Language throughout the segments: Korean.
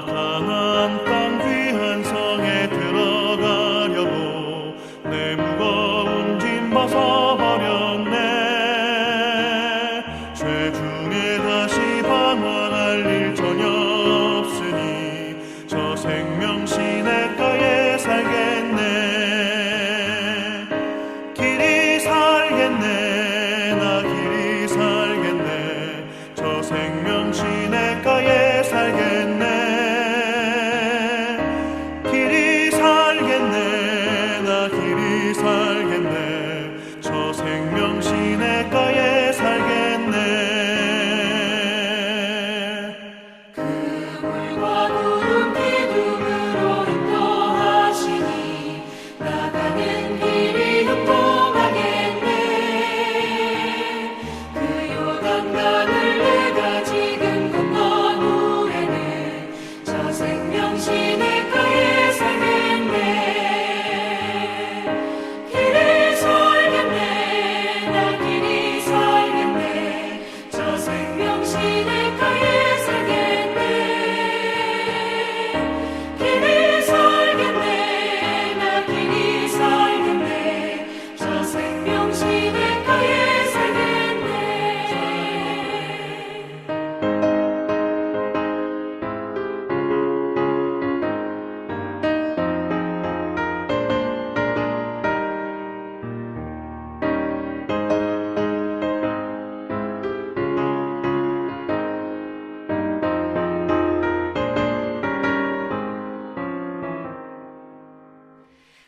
가나안 땅 귀한 성에 들어가려고 내 무거운 짐 벗어버렸네. 죄 중에 다시 방황할 일 전혀 없으니 저 생명 시냇가에 살겠네. 길이 살겠네. 나 길이 살겠네. 저 생명 시냇가에 살겠네. 길이 살겠네. 나 길이 살겠네. 저 생명 시냇가에 살겠네. 그 물과 구름 기둥으로 인도하시니 나가는 길이 형통하겠네. 그 요단강을 내가 지금 건넌 후에는 저 생명 시냇가에 살겠네. 길이 살겠네. 나 길이 살겠네. 저 생명 시냇가에 살겠네. 길이 살겠네. 나 길이 살겠네. 저 생명 시냇가에 살겠네.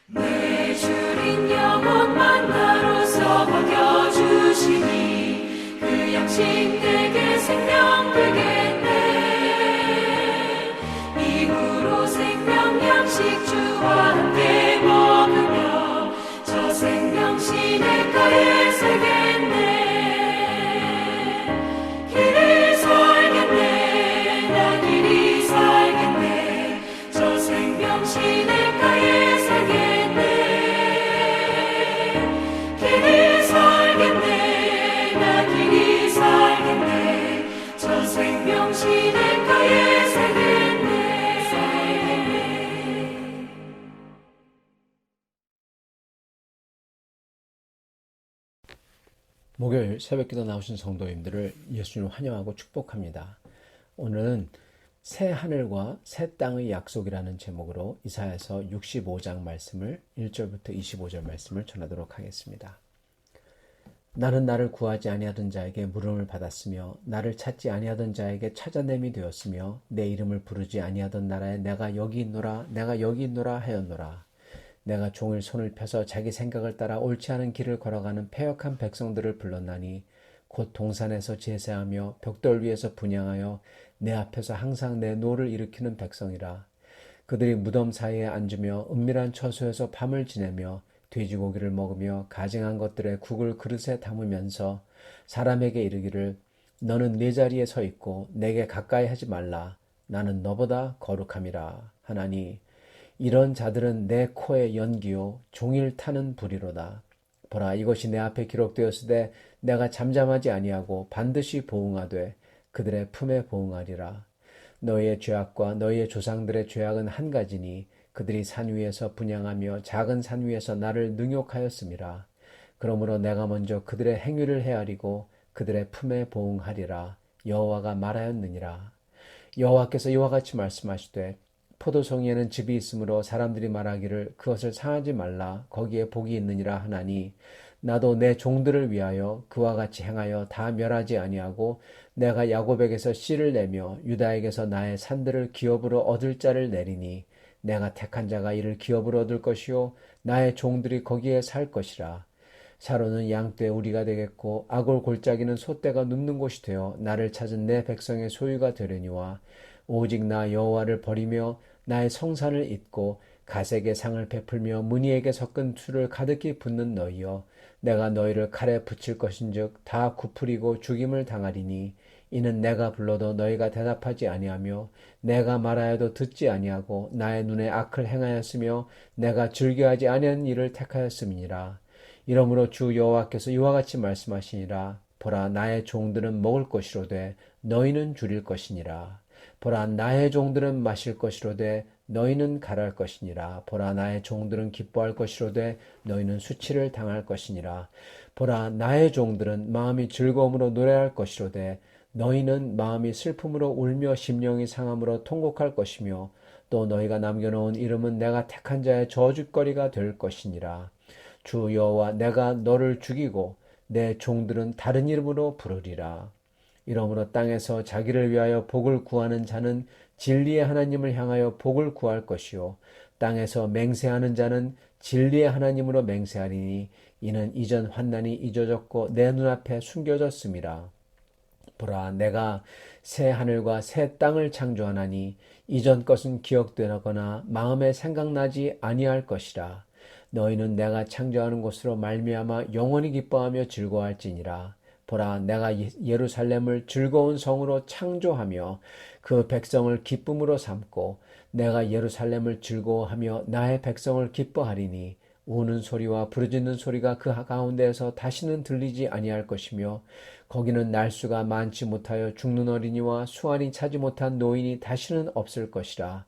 내 주린 영혼 만나로서 먹여주시니 그 양식 내게 생명 되겠네. 이후로 생명 양식 주와 함께 먹으며 저 생명 시냇가에 살겠네. 길이 살겠네. 나 길이 살겠네. 저 생명 시냇가에 살겠네. 길이 살겠네. 나 길이 살겠네. 저 생명 시냇가에 살겠네. 목요일 새벽기도 나오신 성도님들을 예수님 환영하고 축복합니다. 오늘은 새 하늘과 새 땅의 약속이라는 제목으로 이사야서 65장 말씀을 1절부터 25절 말씀을 전하도록 하겠습니다. 나는 나를 구하지 아니하던 자에게 물음을 받았으며 나를 찾지 아니하던 자에게 찾아냄이 되었으며 내 이름을 부르지 아니하던 나라에 내가 여기 있노라 내가 여기 있노라 하였노라. 내가 종일 손을 펴서 자기 생각을 따라 옳지 않은 길을 걸어가는 패역한 백성들을 불렀나니 곧 동산에서 제사하며 벽돌 위에서 분향하여 내 앞에서 항상 내 노를 일으키는 백성이라. 그들이 무덤 사이에 앉으며 은밀한 처소에서 밤을 지내며 돼지고기를 먹으며 가증한 것들의 국을 그릇에 담으면서 사람에게 이르기를 너는 네 자리에 서 있고 내게 가까이 하지 말라. 나는 너보다 거룩함이라 하나니 이런 자들은 내 코의 연기요 종일 타는 불이로다. 보라 이것이 내 앞에 기록되었으되 내가 잠잠하지 아니하고 반드시 보응하되 그들의 품에 보응하리라. 너희의 죄악과 너희의 조상들의 죄악은 한 가지니 그들이 산 위에서 분향하며 작은 산 위에서 나를 능욕하였음이라. 그러므로 내가 먼저 그들의 행위를 헤아리고 그들의 품에 보응하리라. 여호와가 말하였느니라. 여호와께서 이와 같이 말씀하시되 포도송이에는 즙이 있으므로 사람들이 말하기를 그것을 상하지 말라 거기에 복이 있느니라 하나니 나도 내 종들을 위하여 그와 같이 행하여 다 멸하지 아니하고 내가 야곱에게서 씨를 내며 유다에게서 나의 산들을 기업으로 얻을 자를 내리니 내가 택한 자가 이를 기업으로 얻을 것이요 나의 종들이 거기에 살 것이라. 사로는 양떼 우리가 되겠고 아골 골짜기는 소떼가 눕는 곳이 되어 나를 찾은 내 백성의 소유가 되려니와 오직 나 여호와를 버리며 나의 성산을 잊고 가색의 상을 베풀며 무늬에게 섞은 투를 가득히 붓는 너희여 내가 너희를 칼에 붙일 것인즉 다 굽으리고 죽임을 당하리니 이는 내가 불러도 너희가 대답하지 아니하며 내가 말하여도 듣지 아니하고 나의 눈에 악을 행하였으며 내가 즐겨하지 아니한 일을 택하였음이니라. 이러므로 주 여호와께서 이와 같이 말씀하시니라. 보라 나의 종들은 먹을 것이로되 너희는 줄일 것이니라. 보라 나의 종들은 마실 것이로되 너희는 갈할 것이니라. 보라 나의 종들은 기뻐할 것이로되 너희는 수치를 당할 것이니라. 보라 나의 종들은 마음이 즐거움으로 노래할 것이로되 너희는 마음이 슬픔으로 울며 심령이 상함으로 통곡할 것이며 또 너희가 남겨놓은 이름은 내가 택한 자의 저주거리가 될 것이니라. 주 여호와 내가 너를 죽이고 내 종들은 다른 이름으로 부르리라. 이러므로 땅에서 자기를 위하여 복을 구하는 자는 진리의 하나님을 향하여 복을 구할 것이요 땅에서 맹세하는 자는 진리의 하나님으로 맹세하리니 이는 이전 환난이 잊어졌고 내 눈앞에 숨겨졌음이라. 보라 내가 새 하늘과 새 땅을 창조하나니 이전 것은 기억되거나 마음에 생각나지 아니할 것이라. 너희는 내가 창조하는 곳으로 말미암아 영원히 기뻐하며 즐거워할지니라. 보라 내가 예루살렘을 즐거운 성으로 창조하며 그 백성을 기쁨으로 삼고 내가 예루살렘을 즐거워하며 나의 백성을 기뻐하리니 우는 소리와 부르짖는 소리가 그 가운데에서 다시는 들리지 아니할 것이며 거기는 날수가 많지 못하여 죽는 어린이와 수완이 차지 못한 노인이 다시는 없을 것이라.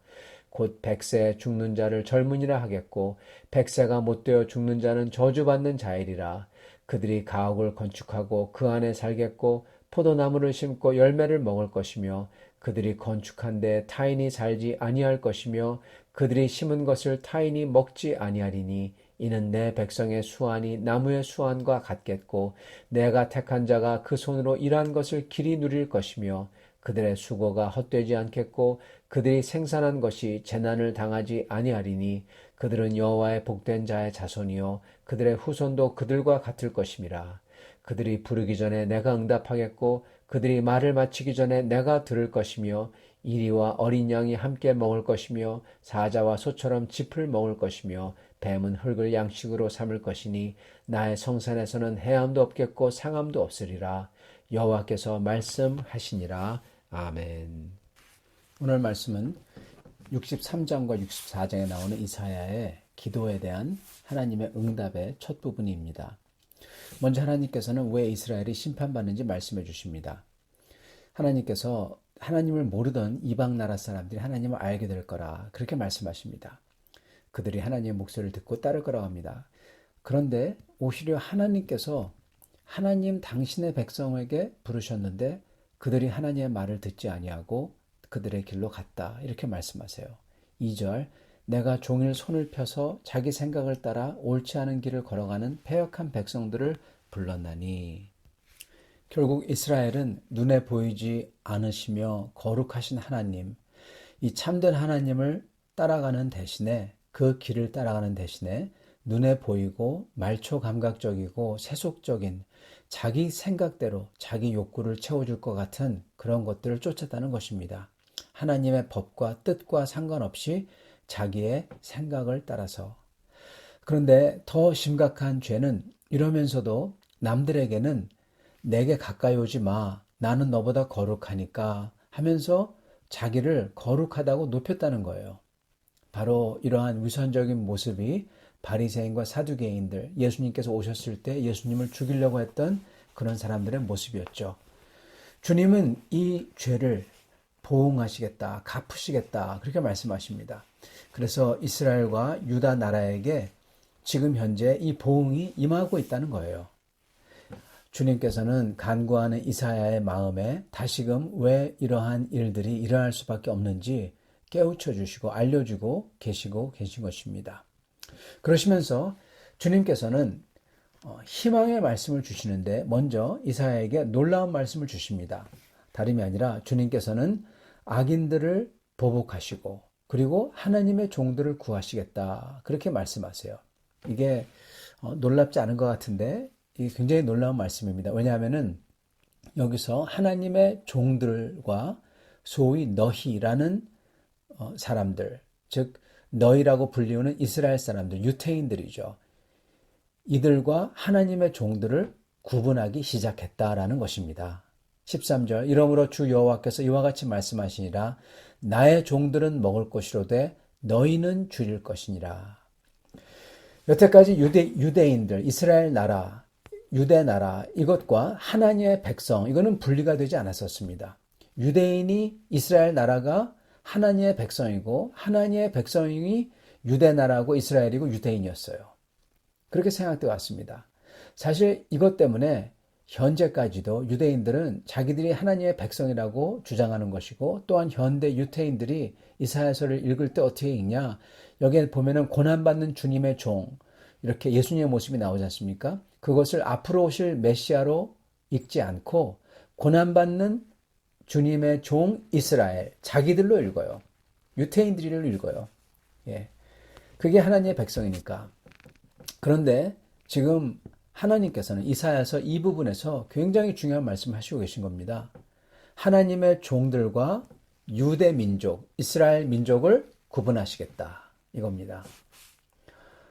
곧 백세 죽는 자를 젊은이라 하겠고 백세가 못되어 죽는 자는 저주받는 자이리라. 그들이 가옥을 건축하고 그 안에 살겠고 포도나무를 심고 열매를 먹을 것이며 그들이 건축한 데 타인이 살지 아니할 것이며 그들이 심은 것을 타인이 먹지 아니하리니 이는 내 백성의 수완이 나무의 수완과 같겠고 내가 택한 자가 그 손으로 일한 것을 길이 누릴 것이며 그들의 수고가 헛되지 않겠고 그들이 생산한 것이 재난을 당하지 아니하리니 그들은 여호와의 복된 자의 자손이요 그들의 후손도 그들과 같을 것임이라. 그들이 부르기 전에 내가 응답하겠고 그들이 말을 마치기 전에 내가 들을 것이며 이리와 어린 양이 함께 먹을 것이며 사자와 소처럼 짚을 먹을 것이며 뱀은 흙을 양식으로 삼을 것이니 나의 성산에서는 해함도 없겠고 상함도 없으리라. 여호와께서 말씀하시니라. 아멘. 오늘 말씀은 63장과 64장에 나오는 이사야의 기도에 대한 하나님의 응답의 첫 부분입니다. 먼저 하나님께서는 왜 이스라엘이 심판받는지 말씀해 주십니다. 하나님께서 하나님을 모르던 이방 나라 사람들이 하나님을 알게 될 거라 그렇게 말씀하십니다. 그들이 하나님의 목소리를 듣고 따를 거라고 합니다. 그런데 오히려 하나님께서 하나님 당신의 백성에게 부르셨는데 그들이 하나님의 말을 듣지 아니하고 그들의 길로 갔다 이렇게 말씀하세요. 2절 내가 종일 손을 펴서 자기 생각을 따라 옳지 않은 길을 걸어가는 패역한 백성들을 불렀나니. 결국 이스라엘은 눈에 보이지 않으시며 거룩하신 하나님, 이 참된 하나님을 따라가는 대신에 그 길을 따라가는 대신에 눈에 보이고 말초 감각적이고 세속적인 자기 생각대로 자기 욕구를 채워줄 것 같은 그런 것들을 쫓았다는 것입니다. 하나님의 법과 뜻과 상관없이 자기의 생각을 따라서. 그런데 더 심각한 죄는 이러면서도 남들에게는 내게 가까이 오지 마. 나는 너보다 거룩하니까 하면서 자기를 거룩하다고 높였다는 거예요. 바로 이러한 위선적인 모습이 바리새인과 사두개인들, 예수님께서 오셨을 때 예수님을 죽이려고 했던 그런 사람들의 모습이었죠. 주님은 이 죄를 보응하시겠다, 갚으시겠다 그렇게 말씀하십니다. 그래서 이스라엘과 유다 나라에게 지금 현재 이 보응이 임하고 있다는 거예요. 주님께서는 간구하는 이사야의 마음에 다시금 왜 이러한 일들이 일어날 수밖에 없는지 깨우쳐 주시고 알려주고 계신 것입니다. 그러시면서 주님께서는 희망의 말씀을 주시는데 먼저 이사야에게 놀라운 말씀을 주십니다. 다름이 아니라 주님께서는 악인들을 보복하시고 그리고 하나님의 종들을 구하시겠다 그렇게 말씀하세요. 이게 놀랍지 않은 것 같은데 이게 굉장히 놀라운 말씀입니다. 왜냐하면은 여기서 하나님의 종들과 소위 너희라는 사람들, 즉 너희라고 불리우는 이스라엘 사람들, 유태인들이죠. 이들과 하나님의 종들을 구분하기 시작했다라는 것입니다. 13절 이러므로 주 여호와께서 이와 같이 말씀하시니라 나의 종들은 먹을 것이로되 너희는 줄일 것이니라. 여태까지 유대인들, 이스라엘 나라, 유대 나라 이것과 하나님의 백성 이거는 분리가 되지 않았었습니다. 유대인이 이스라엘 나라가 하나님의 백성이고 하나님의 백성이 유대 나라고 이스라엘이고 유대인이었어요. 그렇게 생각되어 왔습니다. 사실 이것 때문에 현재까지도 유대인들은 자기들이 하나님의 백성이라고 주장하는 것이고, 또한 현대 유태인들이 이사야서를 읽을 때 어떻게 읽냐, 여기에 보면은 고난받는 주님의 종, 이렇게 예수님의 모습이 나오지 않습니까? 그것을 앞으로 오실 메시아로 읽지 않고 고난받는 주님의 종 이스라엘, 자기들로 읽어요. 유태인들로 읽어요. 예. 그게 하나님의 백성이니까. 그런데 지금 하나님께서는 이사야서 이 부분에서 굉장히 중요한 말씀을 하시고 계신 겁니다. 하나님의 종들과 유대 민족, 이스라엘 민족을 구분하시겠다, 이겁니다.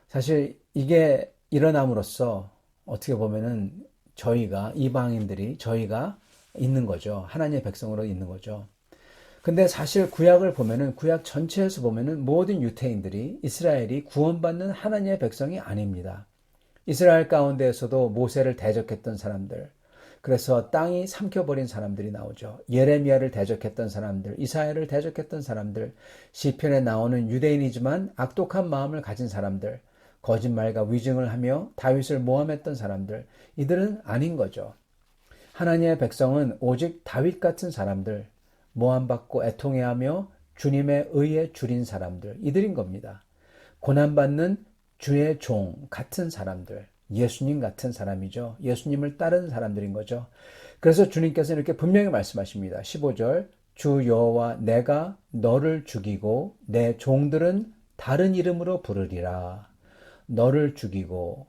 사실 이게 일어남으로써 어떻게 보면은 저희가, 이방인들이 저희가 있는 거죠. 하나님의 백성으로 있는 거죠. 근데 사실 구약을 보면은, 구약 전체에서 보면은 모든 유태인들이, 이스라엘이 구원받는 하나님의 백성이 아닙니다. 이스라엘 가운데에서도 모세를 대적했던 사람들, 그래서 땅이 삼켜버린 사람들이 나오죠. 예레미야를 대적했던 사람들, 이사야를 대적했던 사람들, 시편에 나오는 유대인이지만 악독한 마음을 가진 사람들, 거짓말과 위증을 하며 다윗을 모함했던 사람들, 이들은 아닌 거죠. 하나님의 백성은 오직 다윗 같은 사람들, 모함받고 애통해하며 주님의 의에 줄인 사람들, 이들인 겁니다. 고난받는 주의 종 같은 사람들, 예수님 같은 사람이죠. 예수님을 따르는 사람들인 거죠. 그래서 주님께서는 이렇게 분명히 말씀하십니다. 15절, 주 여호와 내가 너를 죽이고 내 종들은 다른 이름으로 부르리라. 너를 죽이고,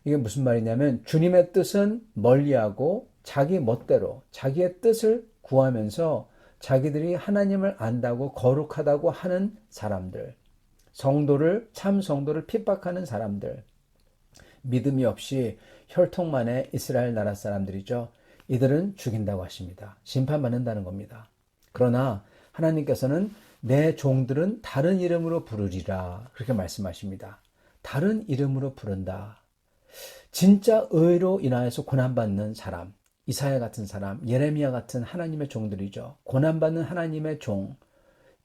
이게 무슨 말이냐면 주님의 뜻은 멀리하고 자기 멋대로 자기의 뜻을 구하면서 자기들이 하나님을 안다고 거룩하다고 하는 사람들, 성도를, 참 성도를 핍박하는 사람들, 믿음이 없이 혈통만의 이스라엘 나라 사람들이죠. 이들은 죽인다고 하십니다. 심판받는다는 겁니다. 그러나 하나님께서는 내 종들은 다른 이름으로 부르리라, 그렇게 말씀하십니다. 다른 이름으로 부른다. 진짜 의로 인하여서 고난받는 사람, 이사야 같은 사람, 예레미야 같은 하나님의 종들이죠. 고난받는 하나님의 종,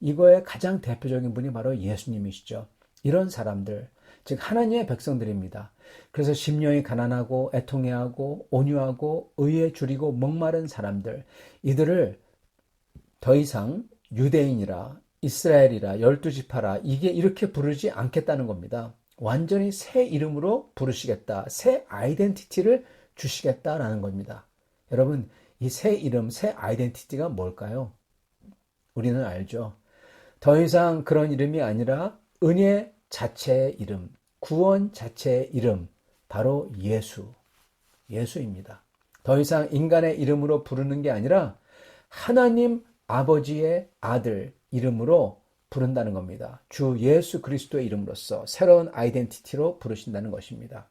이거의 가장 대표적인 분이 바로 예수님이시죠. 이런 사람들, 즉 하나님의 백성들입니다. 그래서 심령이 가난하고 애통해하고 온유하고 의에 줄이고 목마른 사람들, 이들을 더 이상 유대인이라, 이스라엘이라, 12지파라, 이게 이렇게 부르지 않겠다는 겁니다. 완전히 새 이름으로 부르시겠다, 새 아이덴티티를 주시겠다라는 겁니다. 여러분, 이 새 이름, 새 아이덴티티가 뭘까요? 우리는 알죠. 더 이상 그런 이름이 아니라 은혜 자체의 이름, 구원 자체의 이름, 바로 예수입니다. 더 이상 인간의 이름으로 부르는 게 아니라 하나님 아버지의 아들 이름으로 부른다는 겁니다. 주 예수 그리스도의 이름으로써 새로운 아이덴티티로 부르신다는 것입니다.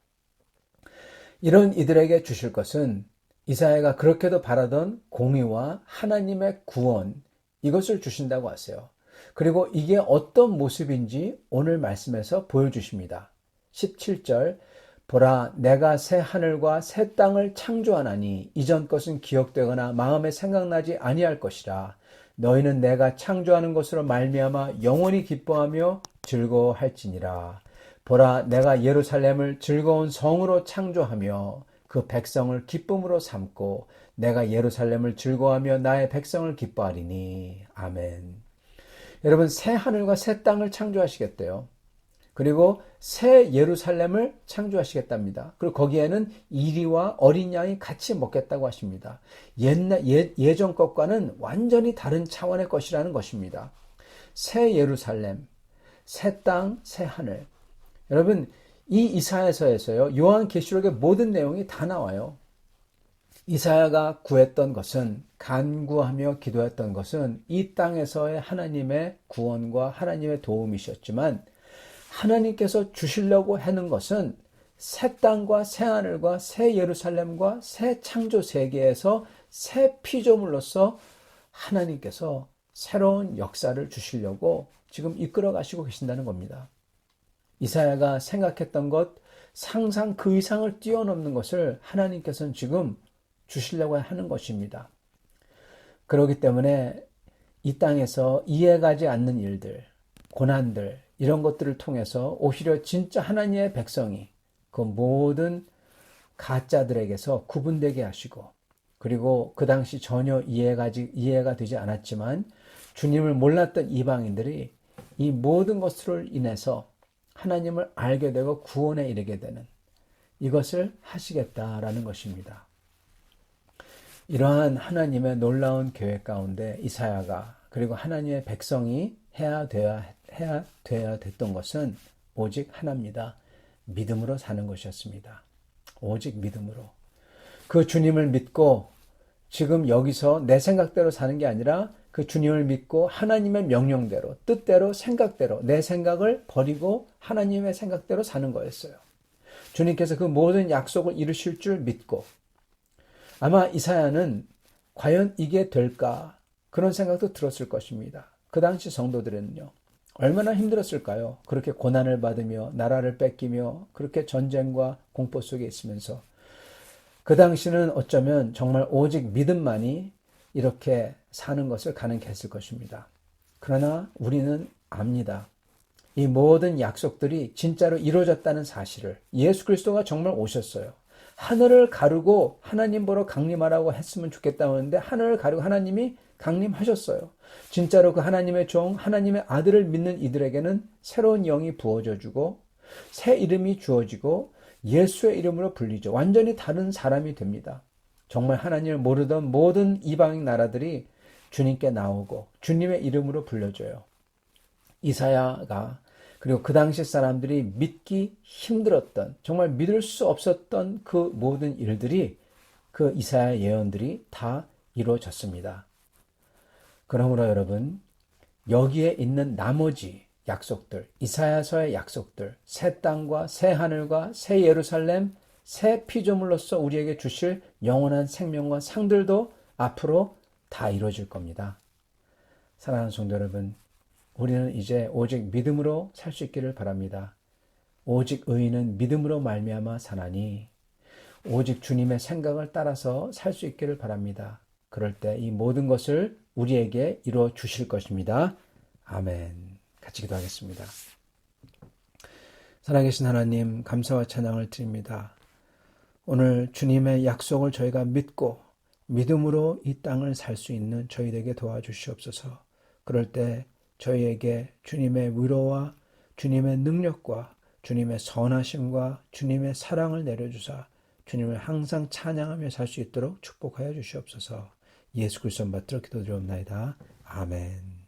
이런 이들에게 주실 것은 이사야가 그렇게도 바라던 공의와 하나님의 구원, 이것을 주신다고 하세요. 그리고 이게 어떤 모습인지 오늘 말씀에서 보여주십니다. 17절, 보라 내가 새 하늘과 새 땅을 창조하나니 이전 것은 기억되거나 마음에 생각나지 아니할 것이라. 너희는 내가 창조하는 것으로 말미암아 영원히 기뻐하며 즐거워할지니라. 보라 내가 예루살렘을 즐거운 성으로 창조하며 그 백성을 기쁨으로 삼고 내가 예루살렘을 즐거워하며 나의 백성을 기뻐하리니. 아멘. 여러분, 새 하늘과 새 땅을 창조하시겠대요. 그리고 새 예루살렘을 창조하시겠답니다. 그리고 거기에는 이리와 어린 양이 같이 먹겠다고 하십니다. 예전 것과는 완전히 다른 차원의 것이라는 것입니다. 새 예루살렘, 새 땅, 새 하늘. 여러분, 이 이사야서에서요, 요한계시록의 모든 내용이 다 나와요. 이사야가 구했던 것은, 간구하며 기도했던 것은 이 땅에서의 하나님의 구원과 하나님의 도움이셨지만, 하나님께서 주시려고 하는 것은 새 땅과 새 하늘과 새 예루살렘과 새 창조 세계에서 새 피조물로서 하나님께서 새로운 역사를 주시려고 지금 이끌어 가시고 계신다는 겁니다. 이사야가 생각했던 것, 상상 그 이상을 뛰어넘는 것을 하나님께서는 지금 주시려고 하는 것입니다. 그렇기 때문에 이 땅에서 이해가지 않는 일들, 고난들, 이런 것들을 통해서 오히려 진짜 하나님의 백성이 그 모든 가짜들에게서 구분되게 하시고, 그리고 그 당시 전혀 이해가 되지 않았지만 주님을 몰랐던 이방인들이 이 모든 것으로 인해서 하나님을 알게 되고 구원에 이르게 되는 이것을 하시겠다라는 것입니다. 이러한 하나님의 놀라운 계획 가운데 이사야가 그리고 하나님의 백성이 해야 됐던 것은 오직 하나입니다. 믿음으로 사는 것이었습니다. 오직 믿음으로. 그 주님을 믿고 지금 여기서 내 생각대로 사는 게 아니라 그 주님을 믿고 하나님의 명령대로, 뜻대로, 생각대로 내 생각을 버리고 하나님의 생각대로 사는 거였어요. 주님께서 그 모든 약속을 이루실 줄 믿고, 아마 이사야는 과연 이게 될까? 그런 생각도 들었을 것입니다. 그 당시 성도들은요, 얼마나 힘들었을까요? 그렇게 고난을 받으며 나라를 뺏기며 그렇게 전쟁과 공포 속에 있으면서 그 당시는 어쩌면 정말 오직 믿음만이 이렇게 사는 것을 가능케 했을 것입니다. 그러나 우리는 압니다. 이 모든 약속들이 진짜로 이루어졌다는 사실을. 예수 그리스도가 정말 오셨어요. 하늘을 가르고 하나님 보러 강림하라고 했으면 좋겠다고 하는데 하늘을 가르고 하나님이 강림하셨어요. 진짜로 그 하나님의 종, 하나님의 아들을 믿는 이들에게는 새로운 영이 부어져 주고 새 이름이 주어지고 예수의 이름으로 불리죠. 완전히 다른 사람이 됩니다. 정말 하나님을 모르던 모든 이방 나라들이 주님께 나오고 주님의 이름으로 불려줘요. 이사야가 그리고 그 당시 사람들이 믿기 힘들었던, 정말 믿을 수 없었던 그 모든 일들이, 그 이사야 예언들이 다 이루어졌습니다. 그러므로 여러분, 여기에 있는 나머지 약속들, 이사야서의 약속들, 새 땅과 새 하늘과 새 예루살렘, 새 피조물로서 우리에게 주실 영원한 생명과 상들도 앞으로 다 이루어질 겁니다. 사랑하는 성도 여러분, 우리는 이제 오직 믿음으로 살 수 있기를 바랍니다. 오직 의인은 믿음으로 말미암아 사나니, 오직 주님의 생각을 따라서 살 수 있기를 바랍니다. 그럴 때 이 모든 것을 우리에게 이루어 주실 것입니다. 아멘. 같이 기도하겠습니다. 살아계신 하나님, 감사와 찬양을 드립니다. 오늘 주님의 약속을 저희가 믿고 믿음으로 이 땅을 살 수 있는 저희에게 도와주시옵소서. 그럴 때 저희에게 주님의 위로와 주님의 능력과 주님의 선하심과 주님의 사랑을 내려주사 주님을 항상 찬양하며 살 수 있도록 축복하여 주시옵소서. 예수 그리스도 받들어 기도드리옵나이다. 아멘.